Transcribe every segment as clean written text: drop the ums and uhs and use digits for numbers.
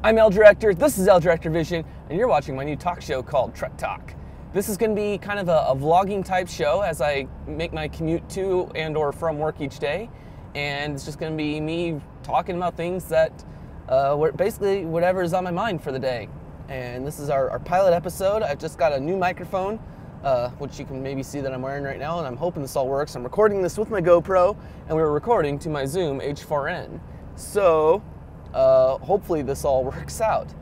I'm L Director, this is L Director Vision, and you're watching my new talk show called Truck Talk. This is going to be kind of a vlogging type show as I make my commute to and or from work each day. And it's just going to be me talking about things that, basically whatever is on my mind for the day. And this is our pilot episode. I've just got a new microphone, which you can maybe see that I'm wearing right now, and I'm hoping this all works. I'm recording this with my GoPro, and we're recording to my Zoom H4n. So, hopefully this all works out.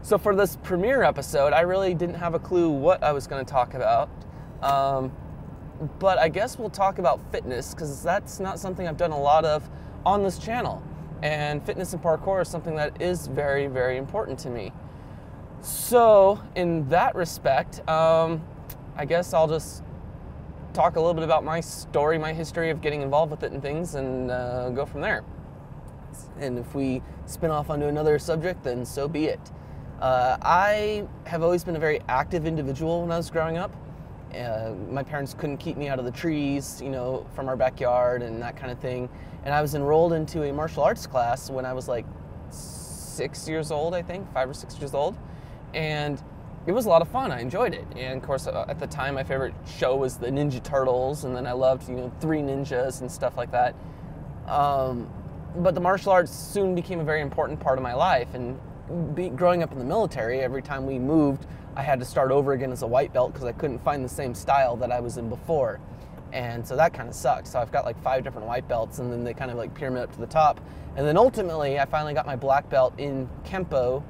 So for this premiere episode, I really didn't have a clue what I was going to talk about, but I guess we'll talk about fitness, because that's not something I've done a lot of on this channel, and fitness and parkour is something that is very, very important to me. So in that respect, I guess I'll just talk a little bit about my story, my history of getting involved with it and things, and go from there. And if we spin off onto another subject, then so be it. I have always been a very active individual when I was growing up. My parents couldn't keep me out of the trees, you know, from our backyard and that kind of thing. And I was enrolled into a martial arts class when I was like 6 years old, I think, 5 or 6 years old. And it was a lot of fun. I enjoyed it. And of course, at the time, my favorite show was the Ninja Turtles. And then I loved, you know, Three Ninjas and stuff like that. But the martial arts soon became a very important part of my life. And growing up in the military, every time we moved, I had to start over again as a white belt because I couldn't find the same style that I was in before. And so that kind of sucked. So I've got like 5 different white belts, and then they kind of like pyramid up to the top. And then ultimately, I finally got my black belt in Kempo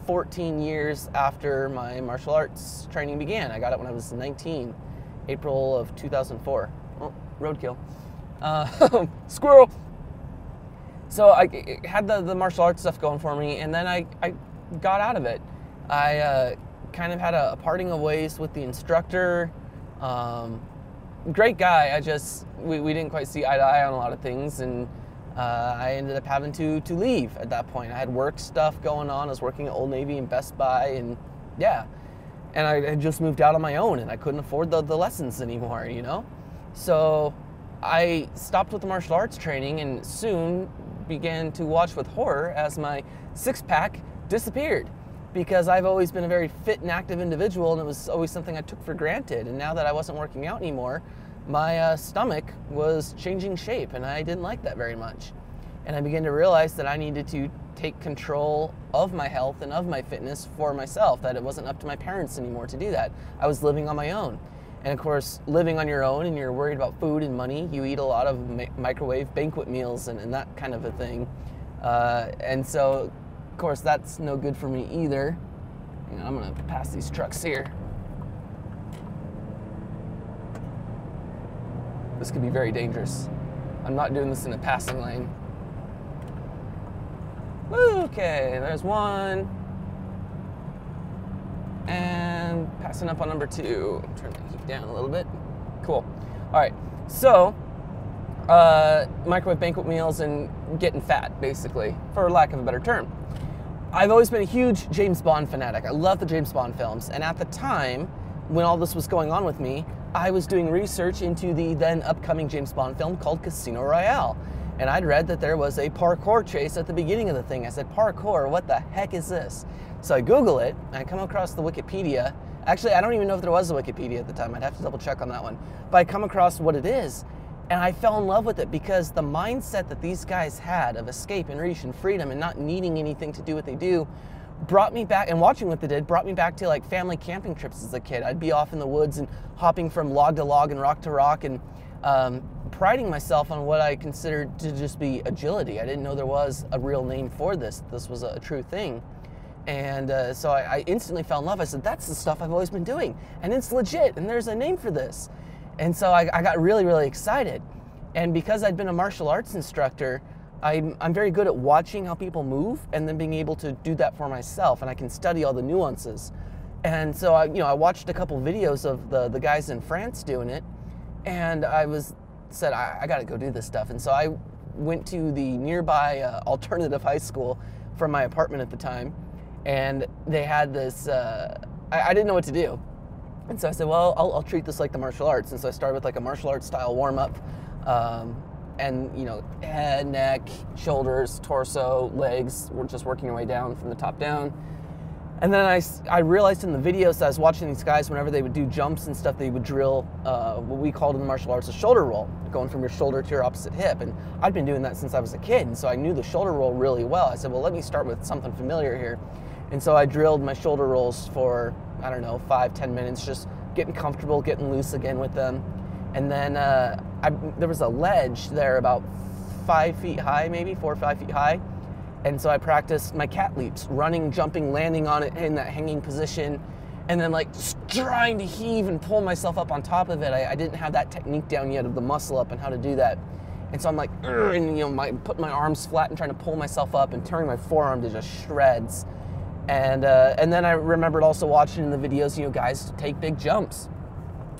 14 years after my martial arts training began. I got it when I was 19, April of 2004. Oh, roadkill. Squirrel! So I had the martial arts stuff going for me, and then I got out of it. I kind of had a parting of ways with the instructor. Great guy, we didn't quite see eye to eye on a lot of things, and I ended up having to leave at that point. I had work stuff going on. I was working at Old Navy and Best Buy, and yeah. And I had just moved out on my own, and I couldn't afford the lessons anymore, you know? So I stopped with the martial arts training and soon began to watch with horror as my six-pack disappeared, because I've always been a very fit and active individual, and it was always something I took for granted. And now that I wasn't working out anymore, my stomach was changing shape, and I didn't like that very much. And I began to realize that I needed to take control of my health and of my fitness for myself, that it wasn't up to my parents anymore to do that. I was living on my own. And of course, living on your own and you're worried about food and money, you eat a lot of microwave banquet meals and that kind of a thing. And so, of course, that's no good for me either. Hang on, I'm gonna pass these trucks here. This could be very dangerous. I'm not doing this in a passing lane. Okay, there's one. And passing up on number 2. Turn the heat down a little bit. Cool. All right. So, microwave banquet meals and getting fat, basically, for lack of a better term. I've always been a huge James Bond fanatic. I love the James Bond films. And at the time, when all this was going on with me, I was doing research into the then upcoming James Bond film called Casino Royale. And I'd read that there was a parkour chase at the beginning of the thing. I said, parkour, what the heck is this? So I Google it, and I come across the Wikipedia. Actually, I don't even know if there was a Wikipedia at the time. I'd have to double check on that one. But I come across what it is, and I fell in love with it because the mindset that these guys had of escape and reach and freedom and not needing anything to do what they do brought me back, and watching what they did brought me back to like family camping trips as a kid. I'd be off in the woods and hopping from log to log and rock to rock, and priding myself on what I considered to just be agility. I didn't know there was a real name for this. This was a true thing. And so I instantly fell in love. I said, that's the stuff I've always been doing, and it's legit, and there's a name for this. And so I got really, really excited. And because I'd been a martial arts instructor, I'm very good at watching how people move and then being able to do that for myself, and I can study all the nuances. And so I watched a couple videos of the guys in France doing it, and I said, I got to go do this stuff. And so I went to the nearby alternative high school from my apartment at the time, and they had this, I didn't know what to do. And so I said, well, I'll treat this like the martial arts. And so I started with like a martial arts style warm-up, and you know, head, neck, shoulders, torso, legs. We're just working our way down from the top down. And then I realized in the videos that I was watching these guys, whenever they would do jumps and stuff, they would drill what we called in the martial arts a shoulder roll, going from your shoulder to your opposite hip. And I'd been doing that since I was a kid, and so I knew the shoulder roll really well. I said, well, let me start with something familiar here. And so I drilled my shoulder rolls for, I don't know, 5-10 minutes, just getting comfortable, getting loose again with them. And then there was a ledge there about 5 feet high, maybe 4 or 5 feet high. And so I practiced my cat leaps, running, jumping, landing on it in that hanging position, and then like trying to heave and pull myself up on top of it. I didn't have that technique down yet of the muscle up and how to do that. And so I'm like, and you know, putting my arms flat and trying to pull myself up and turning my forearm to just shreds. And then I remembered also watching in the videos, you know, guys take big jumps.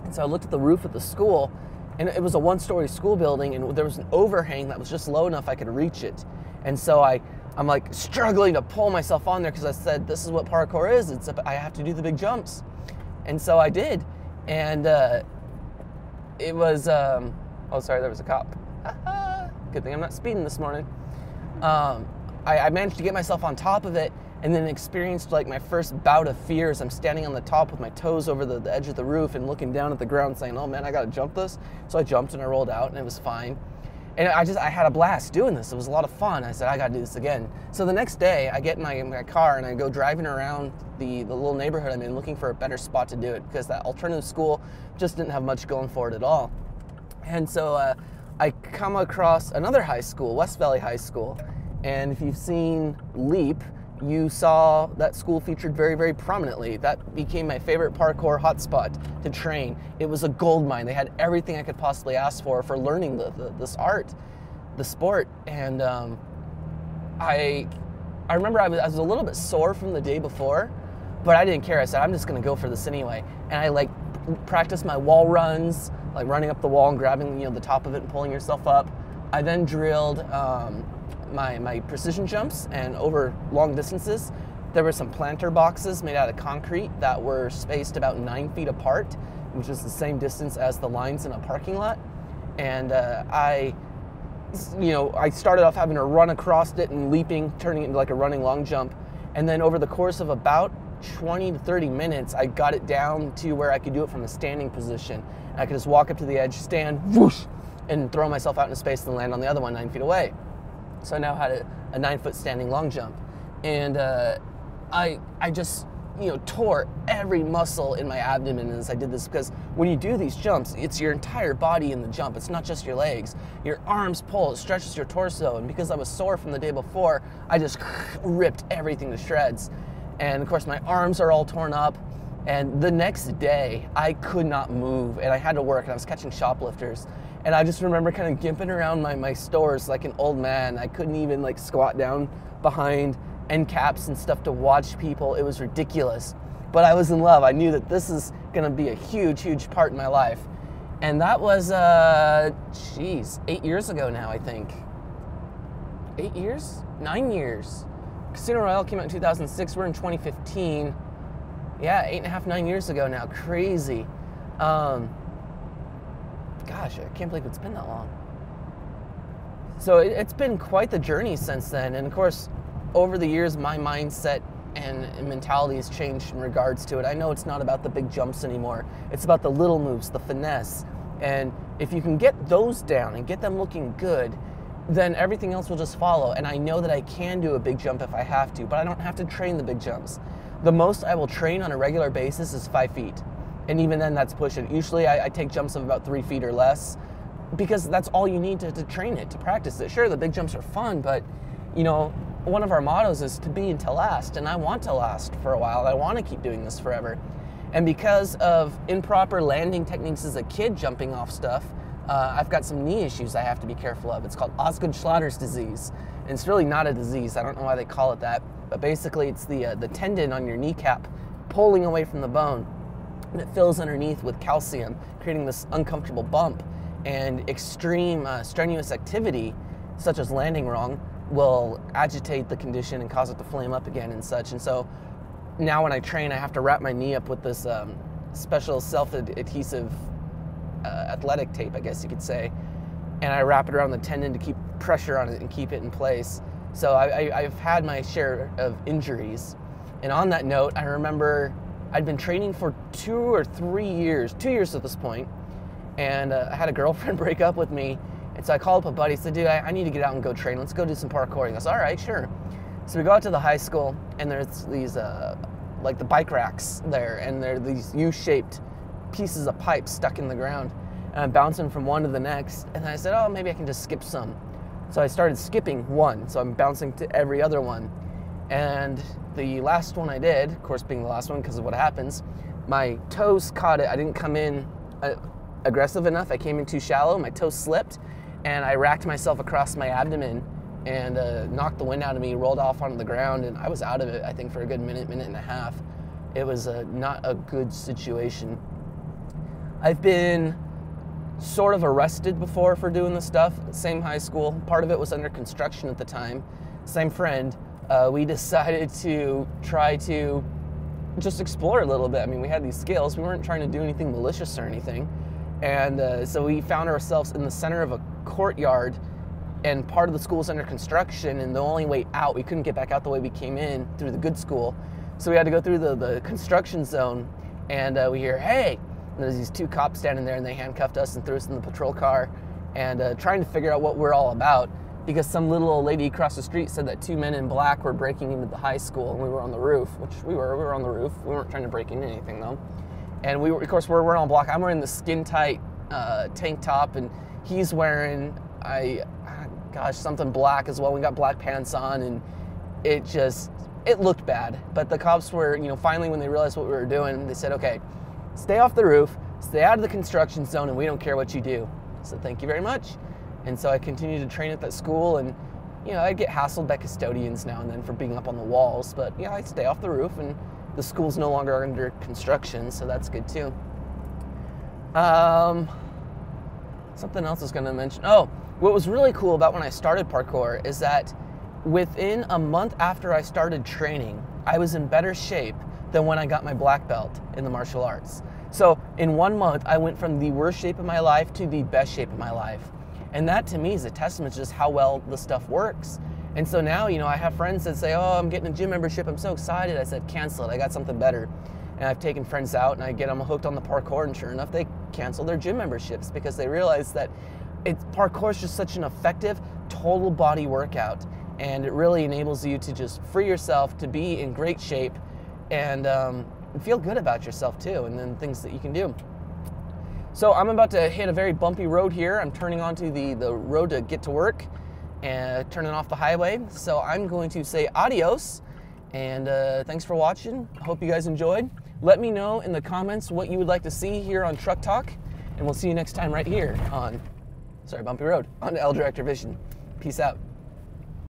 And so I looked at the roof of the school, and it was a 1-story school building, and there was an overhang that was just low enough I could reach it. And so I'm like struggling to pull myself on there because I said, this is what parkour is. I have to do the big jumps. And so I did. And it was, oh, sorry, there was a cop. Good thing I'm not speeding this morning. I managed to get myself on top of it and then experienced like my first bout of fear as I'm standing on the top with my toes over the edge of the roof and looking down at the ground saying, oh man, I gotta jump this. So I jumped and I rolled out and it was fine. And I had a blast doing this. It was a lot of fun. I said, I gotta do this again. So the next day I get in my car and I go driving around the little neighborhood I'm in looking for a better spot to do it because that alternative school just didn't have much going for it at all. And so I come across another high school, West Valley High School. And if you've seen Leap, you saw that school featured very, very prominently. That became my favorite parkour hotspot to train. It was a gold mine. They had everything I could possibly ask for learning this art, the sport. And I remember I was a little bit sore from the day before, but I didn't care. I said, I'm just gonna go for this anyway. And I like practiced my wall runs, like running up the wall and grabbing, you know, the top of it and pulling yourself up. I then drilled my precision jumps, and over long distances there were some planter boxes made out of concrete that were spaced about 9 feet apart, which is the same distance as the lines in a parking lot. And I started off having to run across it and leaping, turning it into like a running long jump, and then over the course of about 20 to 30 minutes I got it down to where I could do it from a standing position. I could just walk up to the edge, stand, whoosh, and throw myself out into space and land on the other one 9 feet away. So I now had a 9-foot standing long jump. And I just, you know, tore every muscle in my abdomen as I did this, because when you do these jumps, it's your entire body in the jump. It's not just your legs. Your arms pull, it stretches your torso. And because I was sore from the day before, I just ripped everything to shreds. And of course my arms are all torn up. And the next day I could not move and I had to work, and I was catching shoplifters. And I just remember kind of gimping around my stores like an old man. I couldn't even like squat down behind end caps and stuff to watch people. It was ridiculous. But I was in love. I knew that this is gonna be a huge, huge part in my life. And that was, 8 years ago now, I think. 8 years? 9 years. Casino Royale came out in 2006, we're in 2015. Yeah, 8.5, 9 years ago now, crazy. Gosh, I can't believe it's been that long. So it's been quite the journey since then. And of course, over the years, my mindset and mentality has changed in regards to it. I know it's not about the big jumps anymore. It's about the little moves, the finesse. And if you can get those down and get them looking good, then everything else will just follow. And I know that I can do a big jump if I have to, but I don't have to train the big jumps. The most I will train on a regular basis is 5 feet. And even then, that's pushing. Usually I take jumps of about 3 feet or less, because that's all you need to train it, to practice it. Sure, the big jumps are fun, but you know, one of our mottos is to be and to last, and I want to last for a while. I want to keep doing this forever. And because of improper landing techniques as a kid jumping off stuff, I've got some knee issues I have to be careful of. It's called Osgood-Schlatter's disease. And it's really not a disease. I don't know why they call it that. But basically, it's the tendon on your kneecap pulling away from the bone. And it fills underneath with calcium, creating this uncomfortable bump. And extreme strenuous activity, such as landing wrong, will agitate the condition and cause it to flame up again and such. And so now when I train, I have to wrap my knee up with this special self-adhesive athletic tape, I guess you could say. and I wrap it around the tendon to keep pressure on it and keep it in place. So I've had my share of injuries. And on that note, I remember I'd been training for 2 or 3 years, 2 years at this point, and I had a girlfriend break up with me. And so I called up a buddy, said, dude, I need to get out and go train. Let's go do some parkour. He goes, all right, sure. So we go out to the high school, and there's these, like the bike racks there, and they're these U-shaped pieces of pipe stuck in the ground. And I'm bouncing from one to the next, and I said, oh, maybe I can just skip some. So I started skipping one, so I'm bouncing to every other one. And the last one I did, of course being the last one because of what happens, my toes caught it. I didn't come in aggressive enough. I came in too shallow. My toes slipped, and I racked myself across my abdomen and knocked the wind out of me, rolled off onto the ground, and I was out of it, I think, for a good minute and a half. It was not a good situation. I've been sort of arrested before for doing this stuff. Same high school. Part of it was under construction at the time. Same friend. We decided to try to just explore a little bit. I mean, we had these skills. We weren't trying to do anything malicious or anything. And so we found ourselves in the center of a courtyard, and part of the school's under construction, and the only way out, we couldn't get back out the way we came in through the good school. So we had to go through the construction zone, and we hear, hey, and there's these 2 cops standing there, and they handcuffed us and threw us in the patrol car, and trying to figure out what we're all about, because some little old lady across the street said that 2 men in black were breaking into the high school, and we were on the roof, which we were on the roof. We weren't trying to break into anything though. And we were, of course, we're on block. I'm wearing the skin tight tank top, and he's wearing, something black as well. We got black pants on, and it looked bad. But the cops were, finally when they realized what we were doing, they said, okay, stay off the roof, stay out of the construction zone, and we don't care what you do. I said, thank you very much. And so I continued to train at that school, and I get hassled by custodians now and then for being up on the walls, but I stay off the roof, and the school's no longer under construction, so that's good too. Something else I was going to mention. Oh, what was really cool about when I started parkour is that within a month after I started training, I was in better shape than when I got my black belt in the martial arts. So in 1 month, I went from the worst shape of my life to the best shape of my life. And that to me is a testament to just how well the stuff works. And so now, I have friends that say, oh, I'm getting a gym membership, I'm so excited. I said, cancel it, I got something better. And I've taken friends out and I get them hooked on the parkour, and sure enough, they cancel their gym memberships because they realize that parkour is just such an effective total body workout, and it really enables you to just free yourself, to be in great shape, and feel good about yourself too, and then things that you can do. So I'm about to hit a very bumpy road here. I'm turning onto the road to get to work and turning off the highway. So I'm going to say adios, and thanks for watching. I hope you guys enjoyed. Let me know in the comments what you would like to see here on Truck Talk, and we'll see you next time right here on, bumpy road, on L Director Vision. Peace out.